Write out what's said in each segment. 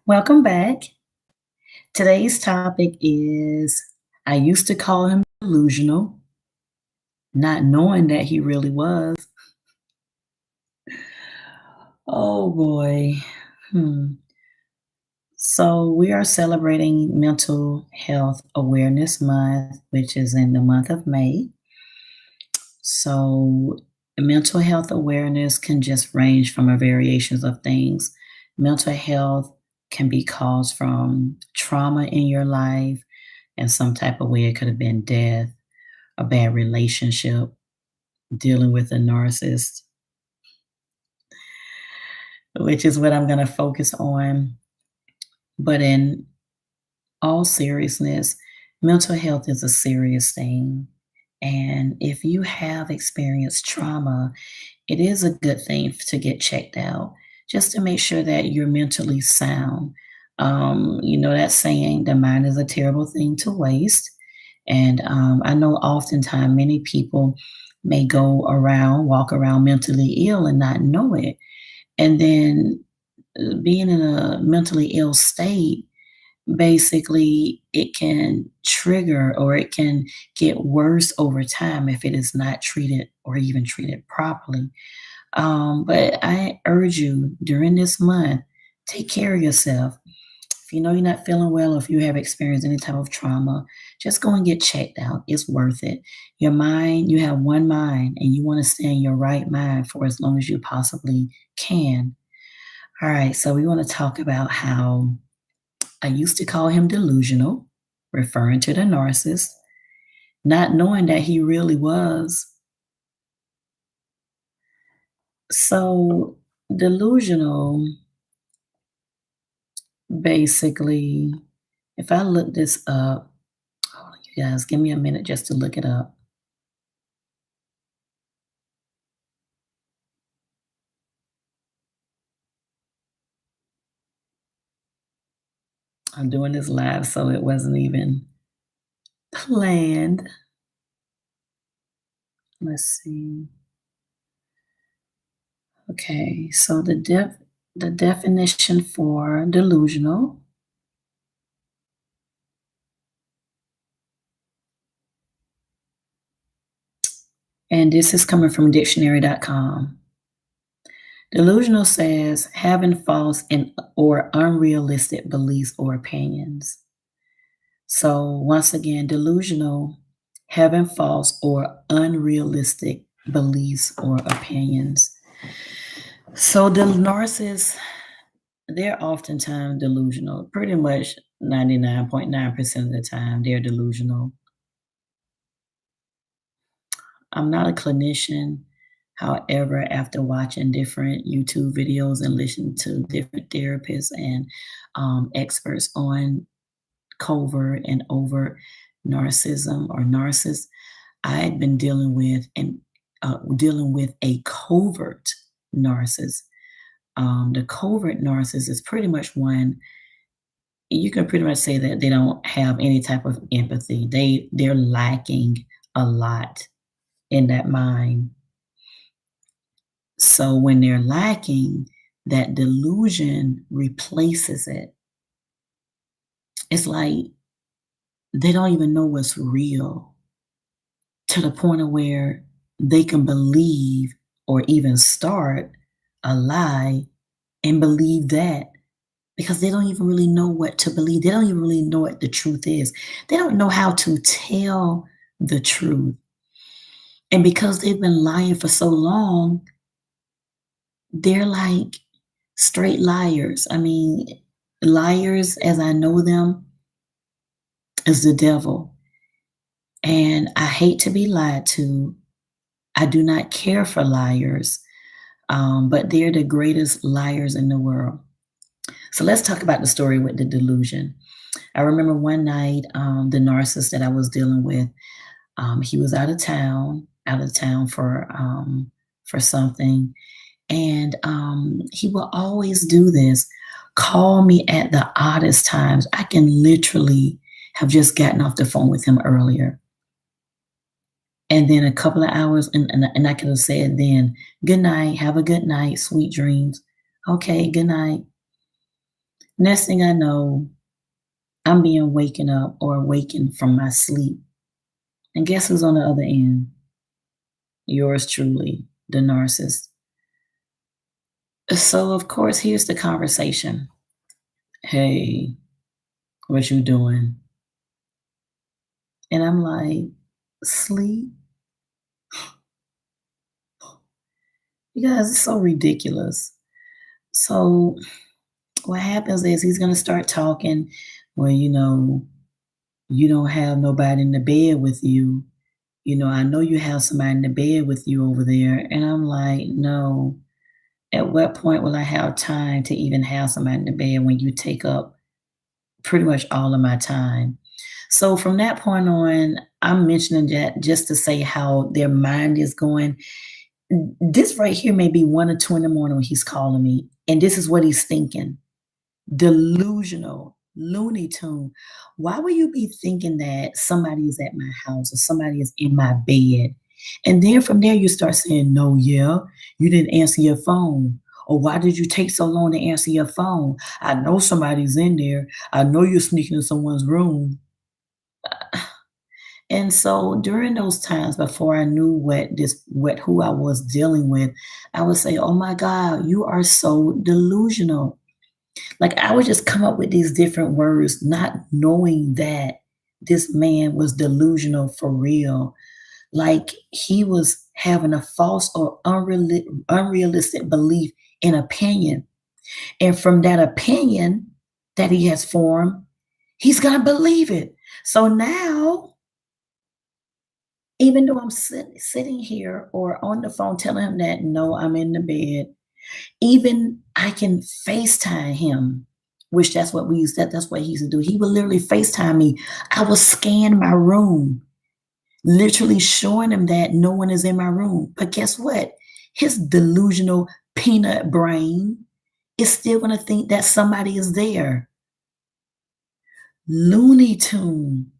Welcome back. Today's topic is I used to call him delusional, not knowing that he really was. Oh boy. Hmm. So, we are celebrating Mental Health Awareness Month, which is in the month of May. So, mental health awareness can just range from a variations of things. Mental health can be caused from trauma in your life in some type of way. It could have been death, a bad relationship, dealing with a narcissist, which is what I'm going to focus on. But in all seriousness, mental health is a serious thing. And if you have experienced trauma, it is a good thing to get checked out just to make sure that you're mentally sound. You know that saying, the mind is a terrible thing to waste. And I know oftentimes many people may walk around mentally ill and not know it. And then being in a mentally ill state, basically, it can trigger or it can get worse over time if it is not treated or even treated properly. But I urge you during this month, take care of yourself. If you know you're not feeling well, or if you have experienced any type of trauma, just go and get checked out. It's worth it. Your mind, you have one mind, and you want to stay in your right mind for as long as you possibly can. All right, so we want to talk about how I used to call him delusional, referring to the narcissist, not knowing that he really was. So, delusional, basically, if I look this up, hold on, you guys, give me a minute just to look it up. I'm doing this live, so it wasn't even planned. Let's see. Okay, so the definition for delusional, and this is coming from dictionary.com. Delusional says having false and or unrealistic beliefs or opinions. So once again, delusional, having false or unrealistic beliefs or opinions. So the narcissists, they're oftentimes delusional. Pretty much 99.9% of the time, they're delusional. I'm not a clinician. However, after watching different YouTube videos and listening to different therapists and experts on covert and overt narcissism or narcissists, I've been dealing with a covert narcissist. The covert narcissist is pretty much one you can pretty much say that they don't have any type of empathy. They're lacking a lot in that mind. So when they're lacking, that delusion replaces it. It's like they don't even know what's real to the point of where they can believe or even start a lie and believe that because they don't even really know what to believe. They don't even really know what the truth is. They don't know how to tell the truth. And because they've been lying for so long, they're like straight liars. I mean, liars as I know them is the devil. And I hate to be lied to. I do not care for liars, but they're the greatest liars in the world. So let's talk about the story with the delusion. I remember one night, the narcissist that I was dealing with, he was out of town for something, and he will always do this. Call me at the oddest times. I can literally have just gotten off the phone with him earlier. And then a couple of hours, and I could have said then, good night, have a good night, sweet dreams. Okay, good night. Next thing I know, I'm being waken up or awakened from my sleep. And guess who's on the other end? Yours truly, the narcissist. So of course, here's the conversation. Hey, what you doing? And I'm like, sleep? You guys, it's so ridiculous. So what happens is he's gonna start talking, well, you don't have nobody in the bed with you. I know you have somebody in the bed with you over there. And I'm like, no. At what point will I have time to even have somebody in the bed when you take up pretty much all of my time? So from that point on, I'm mentioning that just to say how their mind is going. This right here may be 1 or 2 in the morning when he's calling me, and this is what he's thinking. Delusional, Looney Tune. Why would you be thinking that somebody is at my house or somebody is in my bed? And then from there, you start saying, no, yeah, you didn't answer your phone. Or why did you take so long to answer your phone? I know somebody's in there. I know you're sneaking in someone's room. And so during those times before I knew what who I was dealing with, I would say, "Oh my God, you are so delusional." Like I would just come up with these different words, not knowing that this man was delusional for real. Like he was having a false or unrealistic belief and opinion. And from that opinion that he has formed, he's going to believe it. So now, even though I'm sitting here or on the phone telling him that, no, I'm in the bed, even I can FaceTime him, which that's what we used that's what he used to do. He would literally FaceTime me. I would scan my room, literally showing him that no one is in my room. But guess what? His delusional peanut brain is still gonna think that somebody is there. Looney Tune.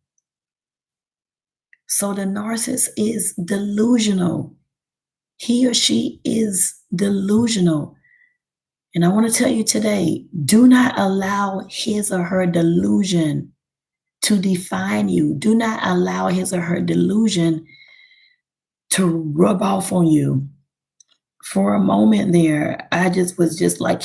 So the narcissist is delusional. He or she is delusional. And I want to tell you today, do not allow his or her delusion to define you. Do not allow his or her delusion to rub off on you. For a moment there, I just was just like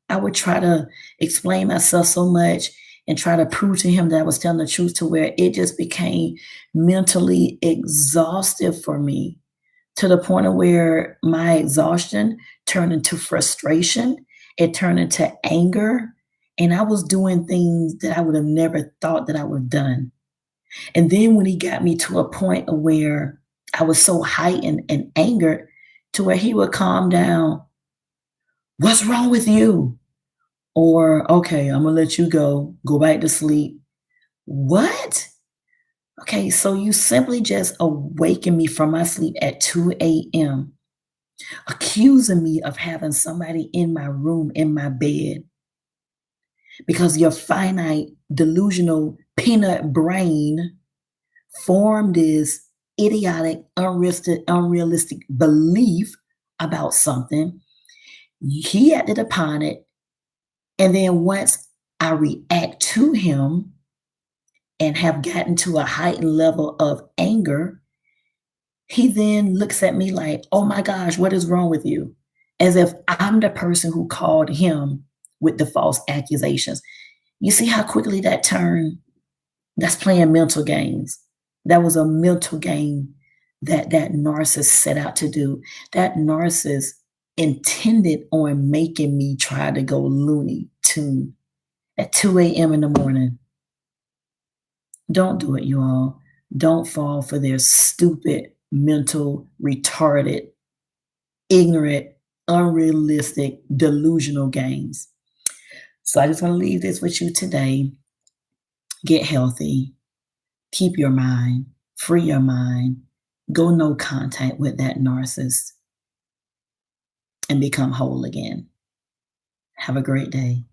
I would try to explain myself so much and try to prove to him that I was telling the truth to where it just became mentally exhaustive for me to the point of where my exhaustion turned into frustration. It turned into anger. And I was doing things that I would have never thought that I would have done. And then when he got me to a point of where I was so heightened and angered to where he would calm down. What's wrong with you? Or, okay, I'm going to let you go back to sleep. What? Okay, so you simply just awaken me from my sleep at 2 a.m., accusing me of having somebody in my room, in my bed, because your finite, delusional peanut brain formed this idiotic, unrealistic belief about something. He acted upon it. And then once I react to him and have gotten to a heightened level of anger, he then looks at me like, oh my gosh, what is wrong with you? As if I'm the person who called him with the false accusations. You see how quickly that turned? That's playing mental games. That was a mental game that narcissist set out to do. That narcissist intended on making me try to go Looney Tune at 2 a.m. in the morning. Don't do it, you all. Don't fall for their stupid, mental, retarded, ignorant, unrealistic, delusional games. So I just want to leave this with you today. Get healthy. Keep your mind. Free your mind. Go no contact with that narcissist and become whole again. Have a great day.